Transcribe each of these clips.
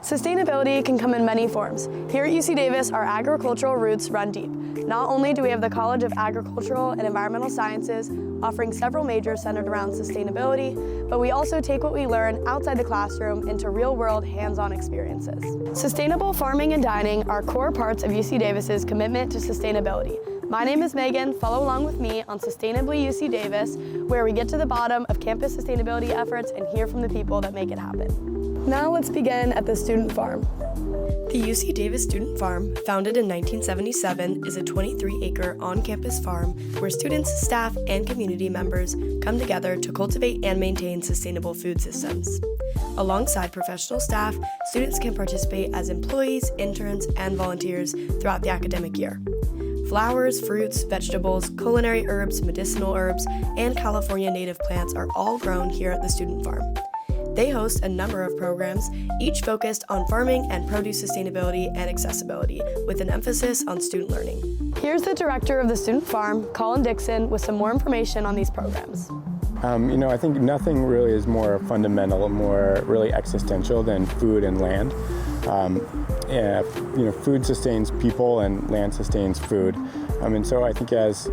Sustainability can come in many forms. Here at UC Davis, our agricultural roots run deep. Not only do we have the College of Agricultural and Environmental Sciences offering several majors centered around sustainability, but we also take what we learn outside the classroom into real-world, hands-on experiences. Sustainable farming and dining are core parts of UC Davis's commitment to sustainability. My name is Megan. Follow along with me on Sustainably UC Davis, where we get to the bottom of campus sustainability efforts and hear from the people that make it happen. Now let's begin at the student farm. The UC Davis Student Farm, founded in 1977, is a 23-acre on-campus farm where students, staff, and community members come together to cultivate and maintain sustainable food systems. Alongside professional staff, students can participate as employees, interns, and volunteers throughout the academic year. Flowers, fruits, vegetables, culinary herbs, medicinal herbs, and California native plants are all grown here at the Student Farm. They host a number of programs, each focused on farming and produce sustainability and accessibility, with an emphasis on student learning. Here's the director of the Student Farm, Colin Dixon, with some more information on these programs. I think nothing really is more fundamental, more really existential than food and land. Food sustains people and land sustains food. And so I think as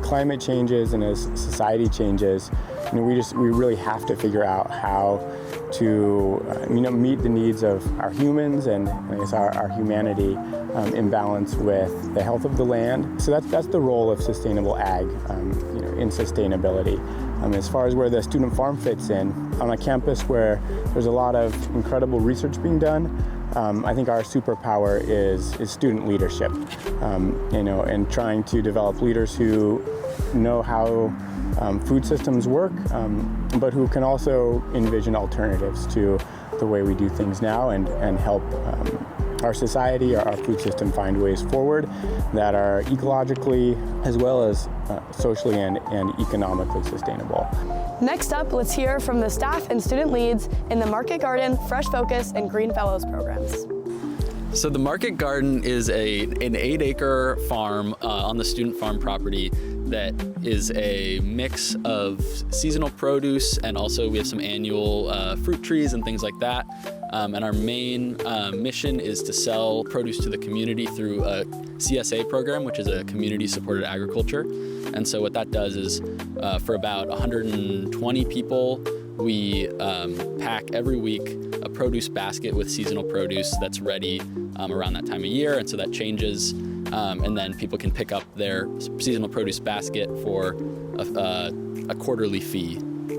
climate changes and as society changes, we really have to figure out how to meet the needs of our humans and I guess our humanity in balance with the health of the land. So that's the role of sustainable ag in sustainability. As far as where the student farm fits in, on a campus where there's a lot of incredible research being done, I think our superpower is student leadership, and trying to develop leaders who know how food systems work, but who can also envision alternatives to the way we do things now and help our society, our food system find ways forward that are ecologically as well as socially and economically sustainable. Next up, let's hear from the staff and student leads in the Market Garden, Fresh Focus, and Green Fellows programs. So the Market Garden is an 8-acre farm on the student farm property that is a mix of seasonal produce, and also we have some annual fruit trees and things like that. And our main mission is to sell produce to the community through a CSA program, which is a community-supported agriculture. And so what that does is for about 120 people, we pack every week a produce basket with seasonal produce that's ready around that time of year, and so that changes. And then people can pick up their seasonal produce basket for a quarterly fee.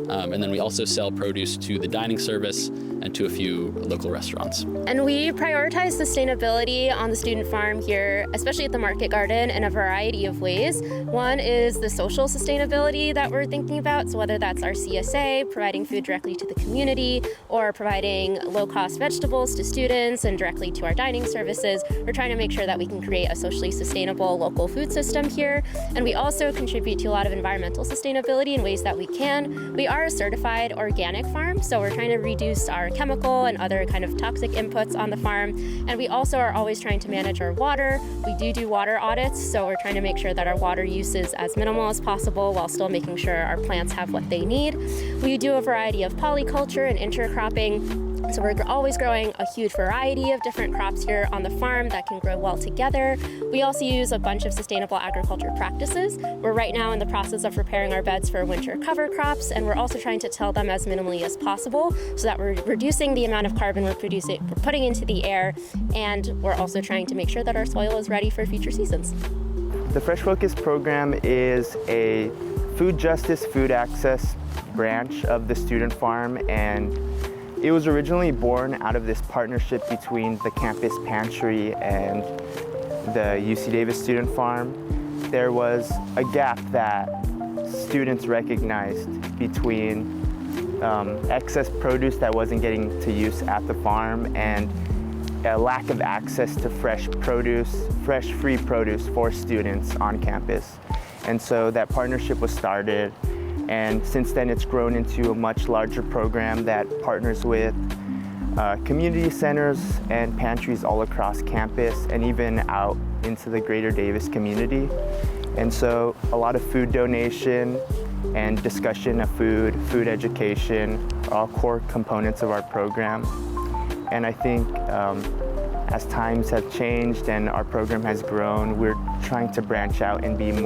And then we also sell produce to the dining service and to a few local restaurants. And we prioritize sustainability on the student farm here, especially at the Market Garden, in a variety of ways. One is the social sustainability that we're thinking about, so whether that's our CSA, providing food directly to the community, or providing low-cost vegetables to students and directly to our dining services, we're trying to make sure that we can create a socially sustainable local food system here. And we also contribute to a lot of environmental sustainability in ways that we can. We are a certified organic farm, so we're trying to reduce our chemical and other kind of toxic inputs on the farm. And we also are always trying to manage our water. We do water audits, so we're trying to make sure that our water use is as minimal as possible while still making sure our plants have what they need. We do a variety of polyculture and intercropping. So we're always growing a huge variety of different crops here on the farm that can grow well together. We also use a bunch of sustainable agriculture practices. We're right now in the process of preparing our beds for winter cover crops, and we're also trying to till them as minimally as possible so that we're reducing the amount of carbon we're putting into the air, and we're also trying to make sure that our soil is ready for future seasons. The Fresh Focus program is a food justice, food access branch of the student farm, and it was originally born out of this partnership between the campus pantry and the UC Davis student farm. There was a gap that students recognized between excess produce that wasn't getting to use at the farm and a lack of access to fresh free produce for students on campus. And so that partnership was started. And since then, it's grown into a much larger program that partners with community centers and pantries all across campus and even out into the greater Davis community. And so a lot of food donation and discussion of food education are all core components of our program. And I think as times have changed and our program has grown, we're trying to branch out and doing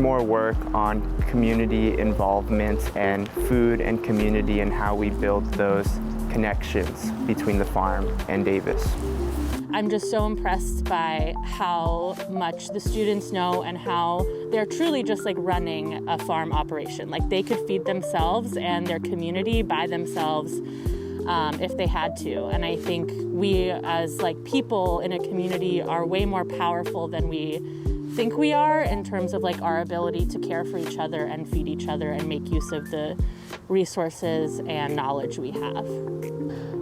more work on community involvement and food and community and how we build those connections between the farm and Davis. I'm just so impressed by how much the students know and how they're truly just like running a farm operation. Like they could feed themselves and their community by themselves if they had to. And I think we as like people in a community are way more powerful than we think we are in terms of like our ability to care for each other and feed each other and make use of the resources and knowledge we have.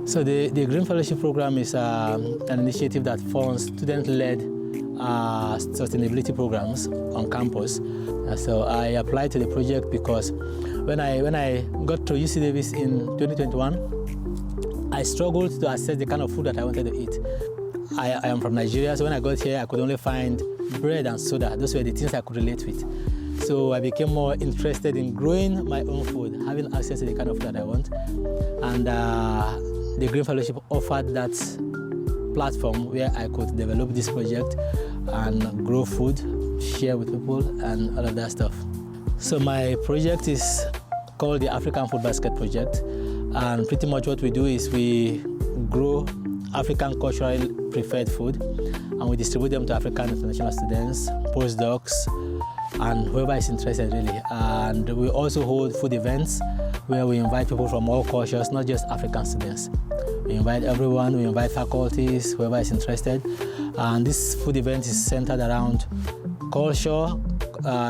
So the Green Fellowship Program is an initiative that funds student-led sustainability programs on campus. So I applied to the project because when I got to UC Davis in 2021, I struggled to assess the kind of food that I wanted to eat. I am from Nigeria, so when I got here, I could only find bread and soda. Those were the things I could relate with. So I became more interested in growing my own food, having access to the kind of food that I want. And the Green Fellowship offered that platform where I could develop this project and grow food, share with people, and all of that stuff. So my project is called the African Food Basket Project. And pretty much what we do is we grow African culturally preferred food and we distribute them to African international students, postdocs, and whoever is interested really. And we also hold food events where we invite people from all cultures, not just African students. We invite everyone, we invite faculties, whoever is interested. And this food event is centered around culture,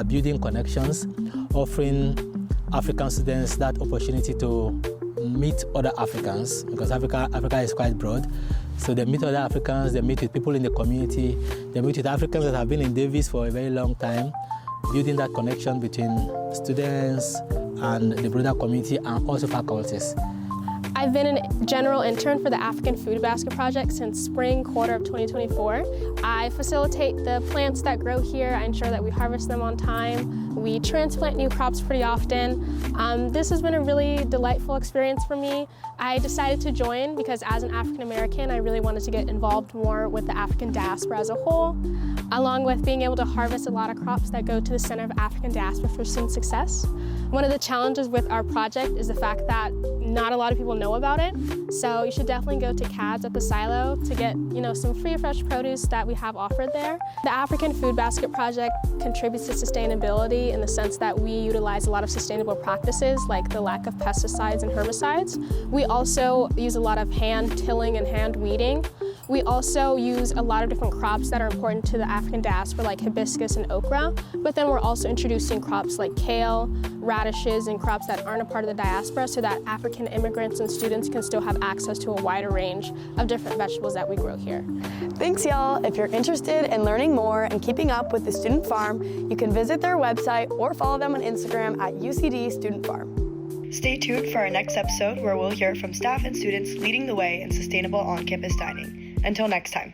building connections, offering African students that opportunity to meet other Africans, because Africa is quite broad. So they meet other Africans, they meet with people in the community, they meet with Africans that have been in Davis for a very long time, building that connection between students and the broader community and also faculties. I've been a general intern for the African Food Basket Project since spring quarter of 2024. I facilitate the plants that grow here. I ensure that we harvest them on time. We transplant new crops pretty often. This has been a really delightful experience for me. I decided to join because as an African American, I really wanted to get involved more with the African diaspora as a whole, along with being able to harvest a lot of crops that go to the Center of African Diaspora for Student Success. One of the challenges with our project is the fact that not a lot of people know about it. So you should definitely go to CADS at the silo to get some free fresh produce that we have offered there. The African Food Basket Project contributes to sustainability in the sense that we utilize a lot of sustainable practices like the lack of pesticides and herbicides. We also use a lot of hand tilling and hand weeding. We also use a lot of different crops that are important to the African diaspora like hibiscus and okra, but then we're also introducing crops like kale, radishes, and crops that aren't a part of the diaspora so that African immigrants and students can still have access to a wider range of different vegetables that we grow here. Thanks, y'all. If you're interested in learning more and keeping up with the Student Farm, you can visit their website or follow them on Instagram at UCD Student Farm. Stay tuned for our next episode where we'll hear from staff and students leading the way in sustainable on-campus dining. Until next time.